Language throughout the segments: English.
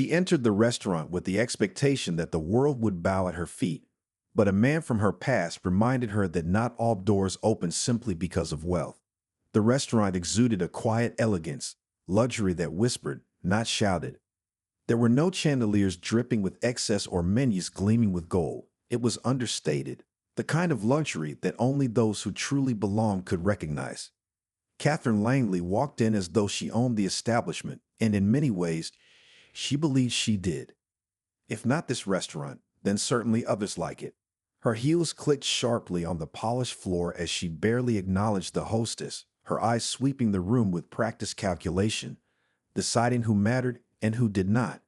She entered the restaurant with the expectation that the world would bow at her feet, but a man from her past reminded her that not all doors open simply because of wealth. The restaurant exuded a quiet elegance, luxury that whispered, not shouted. There were no chandeliers dripping with excess or menus gleaming with gold. It was understated, the kind of luxury that only those who truly belonged could recognize. Catherine Langley walked in as though she owned the establishment, and in many ways, she believed she did. If not this restaurant, then certainly others like it. Her heels clicked sharply on the polished floor as she barely acknowledged the hostess, her eyes sweeping the room with practiced calculation, deciding who mattered and who did not.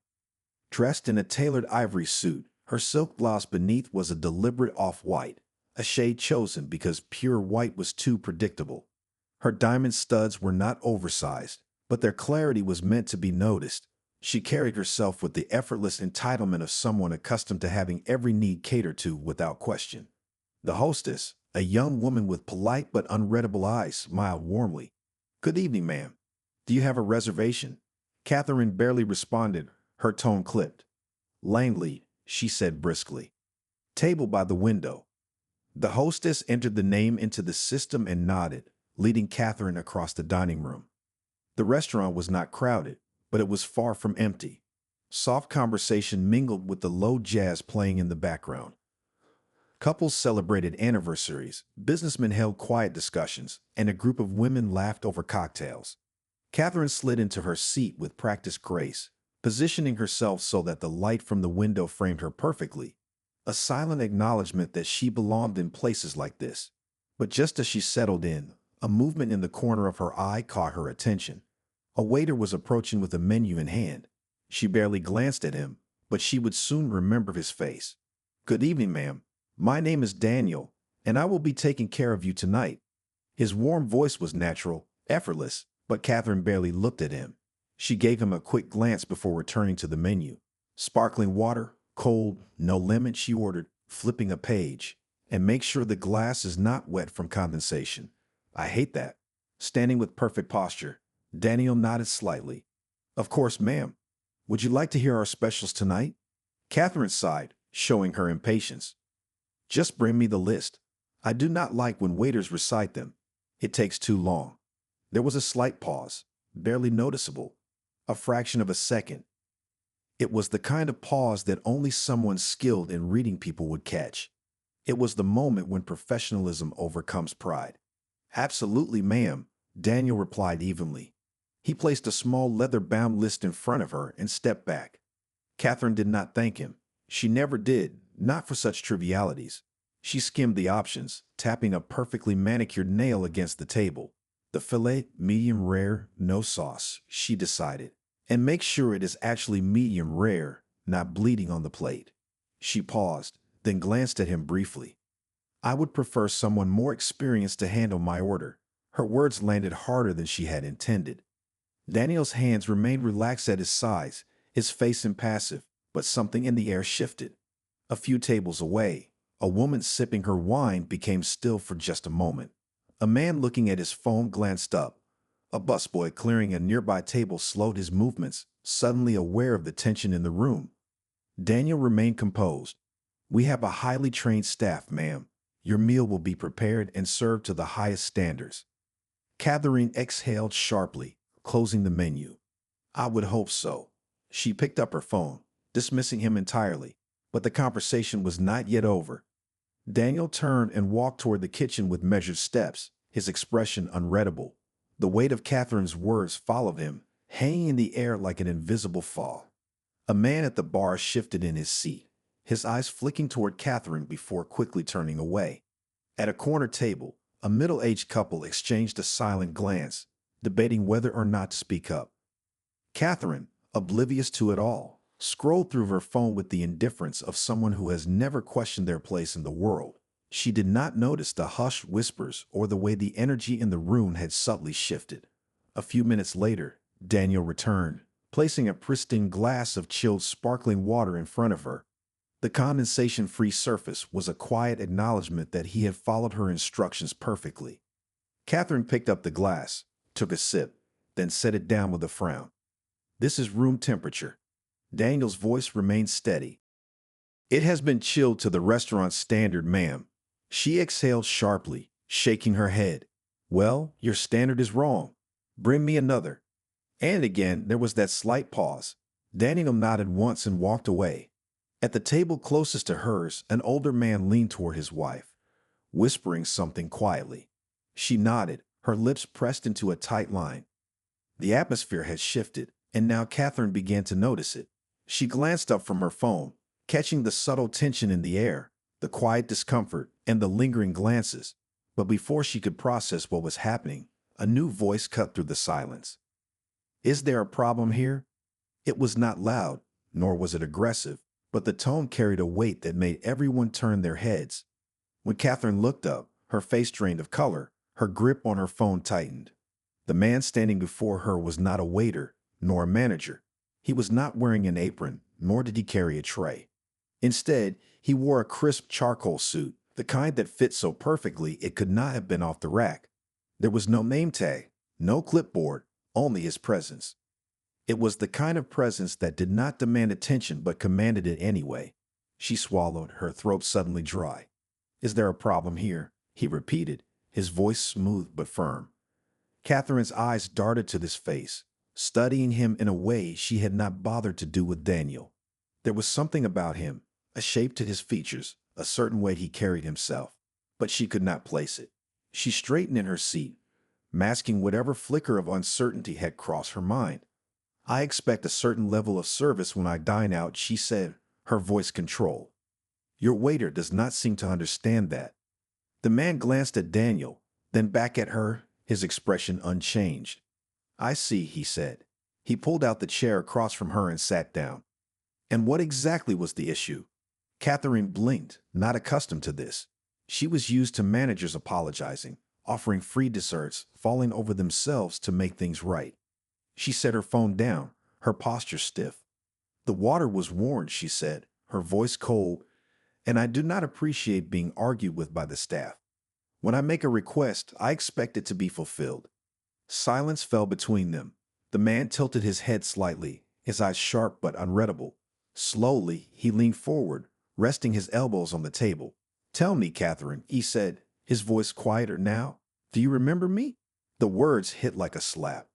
Dressed in a tailored ivory suit, her silk blouse beneath was a deliberate off-white, a shade chosen because pure white was too predictable. Her diamond studs were not oversized, but their clarity was meant to be noticed. She carried herself with the effortless entitlement of someone accustomed to having every need catered to without question. The hostess, a young woman with polite but unreadable eyes, smiled warmly. "Good evening, ma'am. Do you have a reservation?" Catherine barely responded, her tone clipped. "Langley," she said briskly. "Table by the window." The hostess entered the name into the system and nodded, leading Catherine across the dining room. The restaurant was not crowded, but it was far from empty. Soft conversation mingled with the low jazz playing in the background. Couples celebrated anniversaries, businessmen held quiet discussions, and a group of women laughed over cocktails. Catherine slid into her seat with practiced grace, positioning herself so that the light from the window framed her perfectly, a silent acknowledgement that she belonged in places like this. But just as she settled in, a movement in the corner of her eye caught her attention. A waiter was approaching with a menu in hand. She barely glanced at him, but she would soon remember his face. "Good evening, ma'am. My name is Daniel, and I will be taking care of you tonight." His warm voice was natural, effortless, but Catherine barely looked at him. She gave him a quick glance before returning to the menu. "Sparkling water, cold, no lemon," she ordered, flipping a page. "And make sure the glass is not wet from condensation. I hate that." Standing with perfect posture, Daniel nodded slightly. "Of course, ma'am. Would you like to hear our specials tonight?" Catherine sighed, showing her impatience. "Just bring me the list. I do not like when waiters recite them. It takes too long." There was a slight pause, barely noticeable, a fraction of a second. It was the kind of pause that only someone skilled in reading people would catch. It was the moment when professionalism overcomes pride. "Absolutely, ma'am," Daniel replied evenly. He placed a small leather-bound list in front of her and stepped back. Catherine did not thank him. She never did, not for such trivialities. She skimmed the options, tapping a perfectly manicured nail against the table. "The filet, medium rare, no sauce," she decided. "And make sure it is actually medium rare, not bleeding on the plate." She paused, then glanced at him briefly. "I would prefer someone more experienced to handle my order." Her words landed harder than she had intended. Daniel's hands remained relaxed at his sides, his face impassive, but something in the air shifted. A few tables away, a woman sipping her wine became still for just a moment. A man looking at his phone glanced up. A busboy clearing a nearby table slowed his movements, suddenly aware of the tension in the room. Daniel remained composed. "We have a highly trained staff, ma'am. Your meal will be prepared and served to the highest standards." Catherine exhaled sharply, closing the menu. "I would hope so." She picked up her phone, dismissing him entirely, but the conversation was not yet over. Daniel turned and walked toward the kitchen with measured steps, his expression unreadable. The weight of Catherine's words followed him, hanging in the air like an invisible fall. A man at the bar shifted in his seat, his eyes flicking toward Catherine before quickly turning away. At a corner table, a middle-aged couple exchanged a silent glance, debating whether or not to speak up. Catherine, oblivious to it all, scrolled through her phone with the indifference of someone who has never questioned their place in the world. She did not notice the hushed whispers or the way the energy in the room had subtly shifted. A few minutes later, Daniel returned, placing a pristine glass of chilled sparkling water in front of her. The condensation-free surface was a quiet acknowledgement that he had followed her instructions perfectly. Catherine picked up the glass, took a sip, then set it down with a frown. "This is room temperature." Daniel's voice remained steady. It has been chilled to the restaurant standard, ma'am. She exhaled sharply, shaking her head. Well, your standard is wrong. Bring me another. And again, there was that slight pause. Daniel nodded once and walked away. At the table closest to hers, an older man leaned toward his wife, whispering something quietly. She nodded, her lips pressed into a tight line. The atmosphere had shifted, and now Catherine began to notice it. She glanced up from her phone, catching the subtle tension in the air, the quiet discomfort, and the lingering glances. But before she could process what was happening, a new voice cut through the silence. Is there a problem here? It was not loud, nor was it aggressive, but the tone carried a weight that made everyone turn their heads. When Catherine looked up, her face drained of color, her grip on her phone tightened. The man standing before her was not a waiter, nor a manager. He was not wearing an apron, nor did he carry a tray. Instead, he wore a crisp charcoal suit, the kind that fit so perfectly it could not have been off the rack. There was no name tag, no clipboard, only his presence. It was the kind of presence that did not demand attention but commanded it anyway. She swallowed, her throat suddenly dry. Is there a problem here? He repeated, his voice smooth but firm. Catherine's eyes darted to this face, studying him in a way she had not bothered to do with Daniel. There was something about him, a shape to his features, a certain way he carried himself, but she could not place it. She straightened in her seat, masking whatever flicker of uncertainty had crossed her mind. I expect a certain level of service when I dine out, she said, her voice controlled. Your waiter does not seem to understand that. The man glanced at Daniel, then back at her, his expression unchanged. I see, he said. He pulled out the chair across from her and sat down. And what exactly was the issue? Catherine blinked, not accustomed to this. She was used to managers apologizing, offering free desserts, falling over themselves to make things right. She set her phone down, her posture stiff. The water was warned, she said, her voice cold, and I do not appreciate being argued with by the staff. When I make a request, I expect it to be fulfilled. Silence fell between them. The man tilted his head slightly, his eyes sharp but unreadable. Slowly, he leaned forward, resting his elbows on the table. Tell me, Catherine, he said, his voice quieter now. Do you remember me? The words hit like a slap.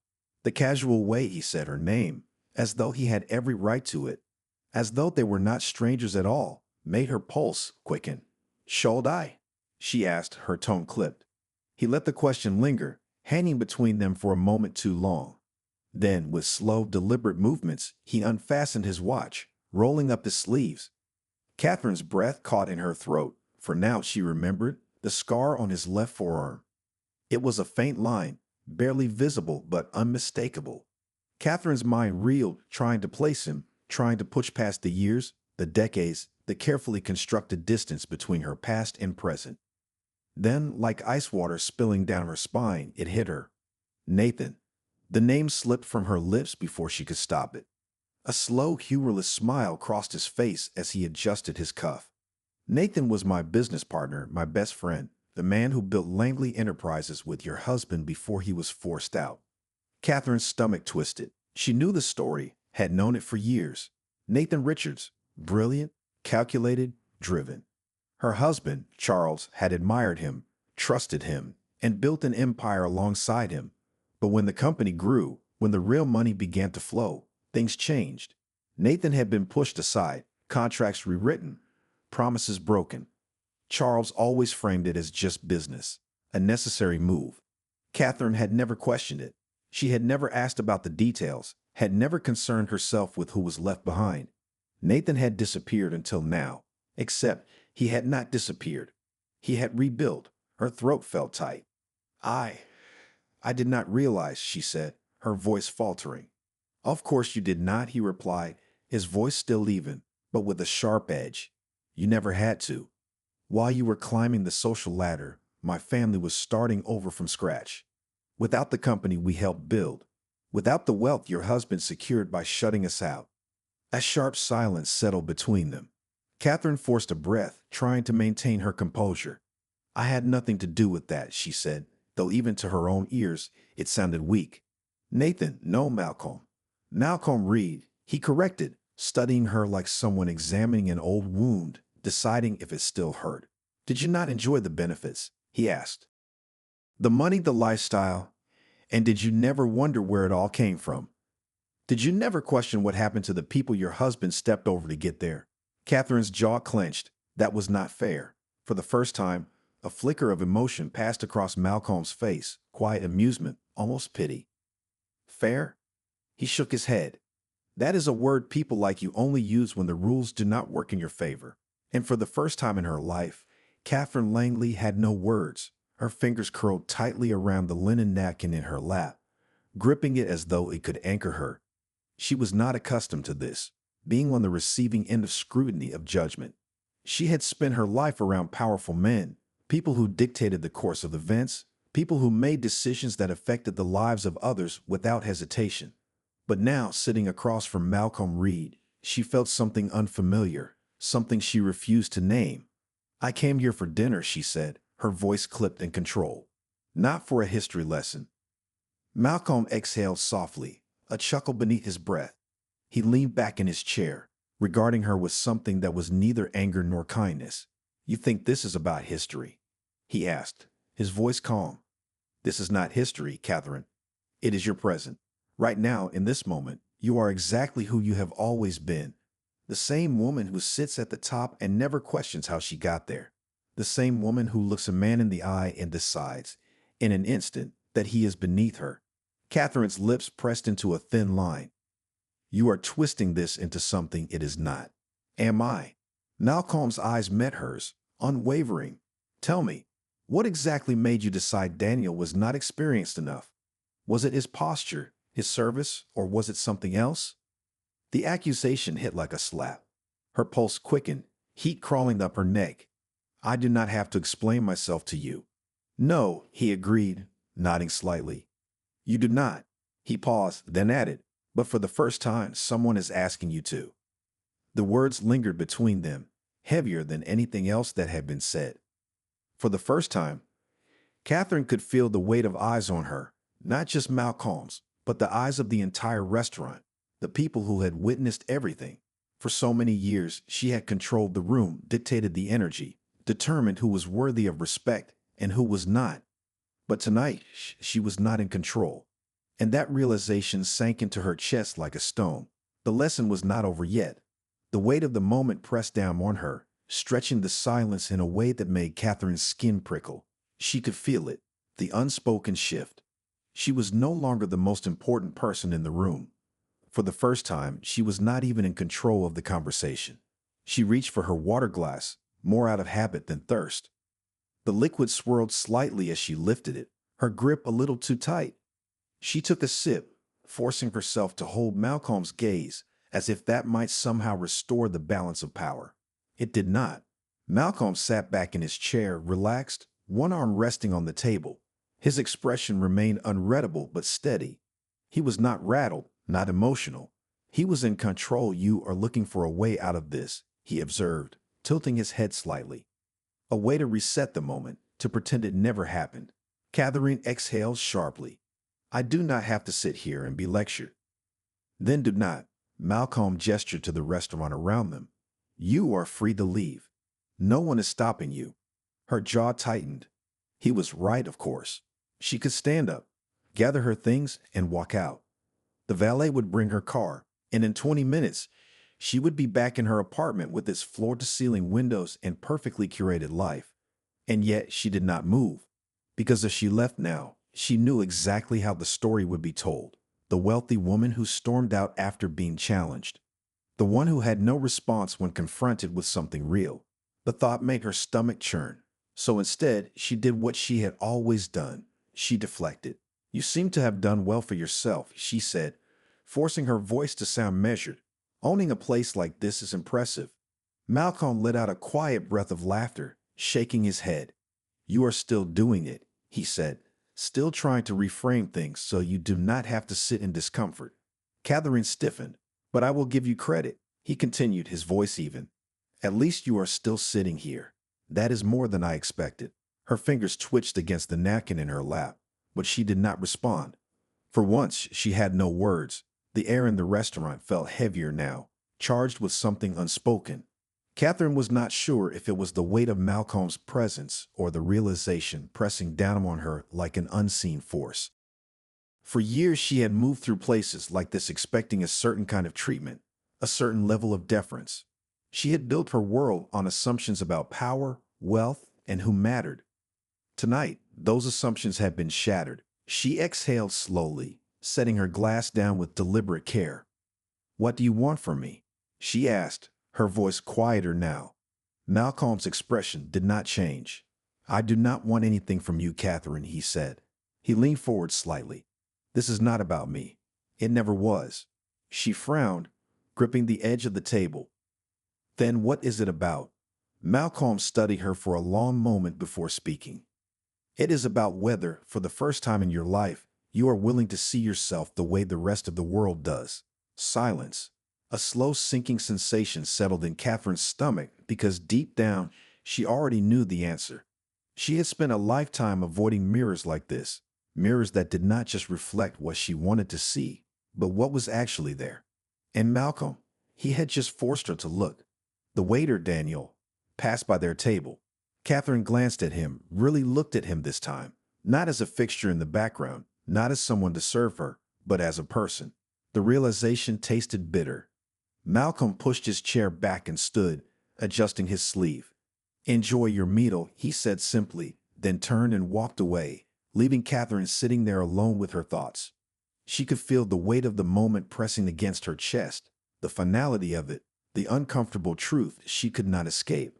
The casual way he said her name, as though he had every right to it, as though they were not strangers at all, made her pulse quicken. Should I? She asked, her tone clipped. He let the question linger, hanging between them for a moment too long. Then, with slow, deliberate movements, he unfastened his watch, rolling up his sleeves. Catherine's breath caught in her throat, for now she remembered the scar on his left forearm. It was a faint line, barely visible but unmistakable. Catherine's mind reeled, trying to place him, trying to push past the years, the decades, the carefully constructed distance between her past and present. Then, like ice water spilling down her spine, it hit her. Nathan. The name slipped from her lips before she could stop it. A slow, humorless smile crossed his face as he adjusted his cuff. Nathan was my business partner, my best friend, the man who built Langley Enterprises with your husband before he was forced out. Catherine's stomach twisted. She knew the story, had known it for years. Nathan Richards, brilliant, calculated, driven. Her husband, Charles, had admired him, trusted him, and built an empire alongside him. But when the company grew, when the real money began to flow, things changed. Nathan had been pushed aside, contracts rewritten, promises broken. Charles always framed it as just business, a necessary move. Catherine had never questioned it. She had never asked about the details, had never concerned herself with who was left behind. Nathan had disappeared until now, except he had not disappeared. He had rebuilt. Her throat felt tight. I did not realize, she said, her voice faltering. Of course you did not, he replied, his voice still even, but with a sharp edge. You never had to. While you were climbing the social ladder, my family was starting over from scratch. Without the company we helped build, without the wealth your husband secured by shutting us out. A sharp silence settled between them. Catherine forced a breath, trying to maintain her composure. I had nothing to do with that, she said, though even to her own ears, it sounded weak. Nathan, no, Malcolm. Malcolm Reed, he corrected, studying her like someone examining an old wound, deciding if it still hurt. Did you not enjoy the benefits? He asked. The money, the lifestyle, and did you never wonder where it all came from? Did you never question what happened to the people your husband stepped over to get there? Catherine's jaw clenched. That was not fair. For the first time, a flicker of emotion passed across Malcolm's face, quiet amusement, almost pity. Fair? He shook his head. That is a word people like you only use when the rules do not work in your favor. And for the first time in her life, Catherine Langley had no words. Her fingers curled tightly around the linen napkin in her lap, gripping it as though it could anchor her. She was not accustomed to this, being on the receiving end of scrutiny of judgment. She had spent her life around powerful men, people who dictated the course of events, people who made decisions that affected the lives of others without hesitation. But now, sitting across from Malcolm Reed, she felt something unfamiliar, something she refused to name. I came here for dinner, she said, her voice clipped and controlled. Not for a history lesson. Malcolm exhaled softly, a chuckle beneath his breath. He leaned back in his chair, regarding her with something that was neither anger nor kindness. You think this is about history? He asked, his voice calm. This is not history, Catherine. It is your present. Right now, in this moment, you are exactly who you have always been. The same woman who sits at the top and never questions how she got there. The same woman who looks a man in the eye and decides, in an instant, that he is beneath her. Catherine's lips pressed into a thin line. You are twisting this into something it is not. Am I? Malcolm's eyes met hers, unwavering. Tell me, what exactly made you decide Daniel was not experienced enough? Was it his posture, his service, or was it something else? The accusation hit like a slap. Her pulse quickened, heat crawling up her neck. I do not have to explain myself to you. No, he agreed, nodding slightly. You do not. He paused, then added, but for the first time, someone is asking you to. The words lingered between them, heavier than anything else that had been said. For the first time, Catherine could feel the weight of eyes on her, not just Malcolm's, but the eyes of the entire restaurant, the people who had witnessed everything. For so many years, she had controlled the room, dictated the energy, determined who was worthy of respect and who was not. But tonight, she was not in control. And that realization sank into her chest like a stone. The lesson was not over yet. The weight of the moment pressed down on her, stretching the silence in a way that made Catherine's skin prickle. She could feel it, the unspoken shift. She was no longer the most important person in the room. For the first time, she was not even in control of the conversation. She reached for her water glass, more out of habit than thirst. The liquid swirled slightly as she lifted it, her grip a little too tight. She took a sip, forcing herself to hold Malcolm's gaze, as if that might somehow restore the balance of power. It did not. Malcolm sat back in his chair, relaxed, one arm resting on the table. His expression remained unreadable but steady. He was not rattled, not emotional. He was in control. You are looking for a way out of this, he observed, tilting his head slightly. A way to reset the moment, to pretend it never happened. Catherine exhaled sharply. I do not have to sit here and be lectured. Then do not. Malcolm gestured to the restaurant around them. You are free to leave. No one is stopping you. Her jaw tightened. He was right, of course. She could stand up, gather her things, and walk out. The valet would bring her car, and in 20 minutes, she would be back in her apartment with its floor-to-ceiling windows and perfectly curated life. And yet she did not move, because if she left now, she knew exactly how the story would be told. The wealthy woman who stormed out after being challenged. The one who had no response when confronted with something real. The thought made her stomach churn. So instead, she did what she had always done. She deflected. You seem to have done well for yourself, she said, forcing her voice to sound measured. Owning a place like this is impressive. Malcolm let out a quiet breath of laughter, shaking his head. You are still doing it, he said, still trying to reframe things so you do not have to sit in discomfort. Catherine stiffened. But I will give you credit, he continued, his voice even. At least you are still sitting here. That is more than I expected. Her fingers twitched against the napkin in her lap, but she did not respond. For once, she had no words. The air in the restaurant felt heavier now. charged with something unspoken. Catherine was not sure if it was the weight of Malcolm's presence or the realization pressing down on her like an unseen force. For years, she had moved through places like this expecting a certain kind of treatment, a certain level of deference. She had built her world on assumptions about power, wealth, and who mattered. Tonight, those assumptions had been shattered. She exhaled slowly, setting her glass down with deliberate care. "What do you want from me?" she asked, her voice quieter now. Malcolm's expression did not change. "I do not want anything from you, Catherine," he said. He leaned forward slightly. "This is not about me. It never was." She frowned, gripping the edge of the table. "Then what is it about?" Malcolm studied her for a long moment before speaking. "It is about whether, for the first time in your life, you are willing to see yourself the way the rest of the world does." Silence. A slow sinking sensation settled in Catherine's stomach because deep down, she already knew the answer. She had spent a lifetime avoiding mirrors like this, mirrors that did not just reflect what she wanted to see, but what was actually there. And Malcolm, he had just forced her to look. The waiter, Daniel, passed by their table. Catherine glanced at him, really looked at him this time, not as a fixture in the background, not as someone to serve her, but as a person. The realization tasted bitter. Malcolm pushed his chair back and stood, adjusting his sleeve. "Enjoy your meal," he said simply, then turned and walked away, leaving Catherine sitting there alone with her thoughts. She could feel the weight of the moment pressing against her chest, the finality of it, the uncomfortable truth she could not escape.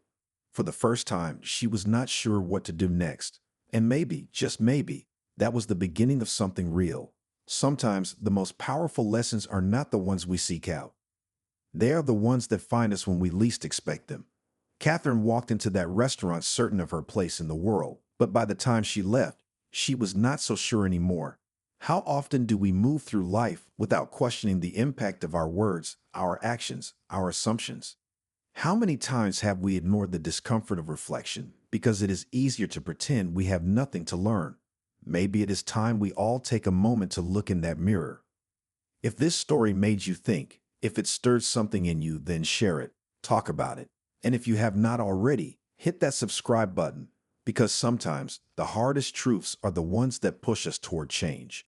For the first time, she was not sure what to do next. And maybe, just maybe, that was the beginning of something real. Sometimes the most powerful lessons are not the ones we seek out. They are the ones that find us when we least expect them. Catherine walked into that restaurant certain of her place in the world, but by the time she left, she was not so sure anymore. How often do we move through life without questioning the impact of our words, our actions, our assumptions? How many times have we ignored the discomfort of reflection because it is easier to pretend we have nothing to learn? Maybe it is time we all take a moment to look in that mirror. If this story made you think, if it stirred something in you, then share it, talk about it. And if you have not already, hit that subscribe button, because sometimes the hardest truths are the ones that push us toward change.